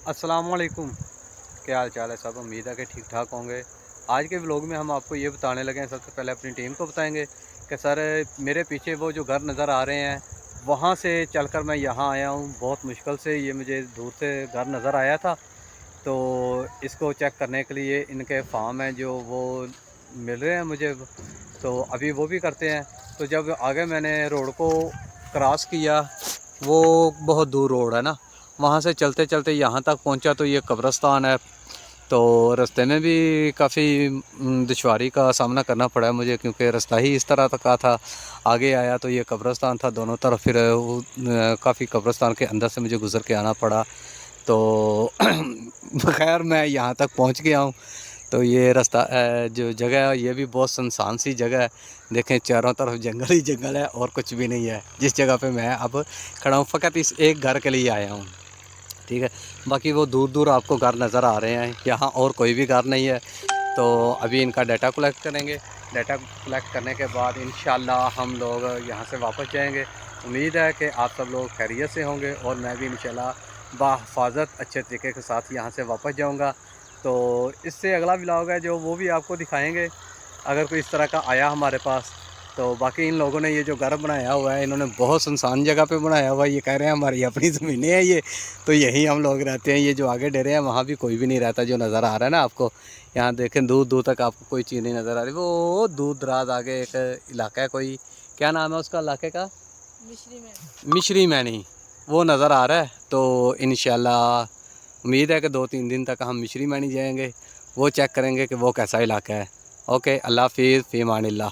अस्सलाम वालेकुम। क्या हाल चाल है सब, उम्मीद है कि ठीक ठाक होंगे। आज के व्लॉग में हम आपको ये बताने लगे हैं, सबसे पहले अपनी टीम को बताएंगे कि सर मेरे पीछे वो जो घर नज़र आ रहे हैं वहाँ से चलकर मैं यहाँ आया हूँ। बहुत मुश्किल से ये मुझे दूर से घर नज़र आया था, तो इसको चेक करने के लिए इनके फार्म हैं जो वो मिल रहे हैं मुझे, तो अभी वो भी करते हैं। तो जब आगे मैंने रोड को क्रॉस किया, वो बहुत दूर रोड है ना, वहाँ से चलते चलते यहाँ तक पहुँचा तो ये कब्रिस्तान है। तो रास्ते में भी काफ़ी दुश्वारी का सामना करना पड़ा मुझे, क्योंकि रास्ता ही इस तरह का था। आगे आया तो ये कब्रिस्तान था दोनों तरफ, फिर काफ़ी कब्रिस्तान के अंदर से मुझे गुज़र के आना पड़ा। तो खैर मैं यहाँ तक पहुँच गया हूँ। तो ये रास्ता जो जगह है ये भी बहुत सुनसान सी जगह है। देखें चारों तरफ जंगल ही जंगल है और कुछ भी नहीं है। जिस जगह पे मैं अब खड़ा हूँ फ़कत इस एक घर के लिए आया हूँ, ठीक है। बाकी वो दूर दूर आपको घर नज़र आ रहे हैं, यहाँ और कोई भी घर नहीं है। तो अभी इनका डाटा कलेक्ट करेंगे। डाटा कलेक्ट करने के बाद इंशाल्लाह हम लोग यहाँ से वापस जाएंगे। उम्मीद है कि आप सब लोग खैरियत से होंगे और मैं भी इंशाल्लाह बाहिफाजत अच्छे तरीके के साथ यहाँ से वापस जाऊँगा। तो इससे अगला व्लॉग है जो वो भी आपको दिखाएंगे अगर कोई इस तरह का आया हमारे पास। तो बाकी इन लोगों ने ये जो घर बनाया हुआ है, इन्होंने बहुत सुनसान जगह पे बनाया हुआ है। ये कह रहे हैं हमारी अपनी ज़मीनें हैं ये, तो यहीं हम लोग रहते हैं। ये जो आगे डेरे हैं वहाँ भी कोई भी नहीं रहता, जो नज़र आ रहा है ना आपको। यहाँ देखें दूर दूर तक आपको कोई चीज़ नहीं नज़र आ रही। वो दूर दराज आगे एक इलाका है, कोई क्या नाम है उसका इलाके का, मिश्री मैनी, वो नज़र आ रहा है। तो इंशाल्लाह उम्मीद है कि 2-3 दिन तक हम मिश्री मैनी जाएंगे, वो चेक करेंगे कि वो कैसा इलाका है। ओके, अल्लाह हाफिज़, फ़ी अमानिल्लाह।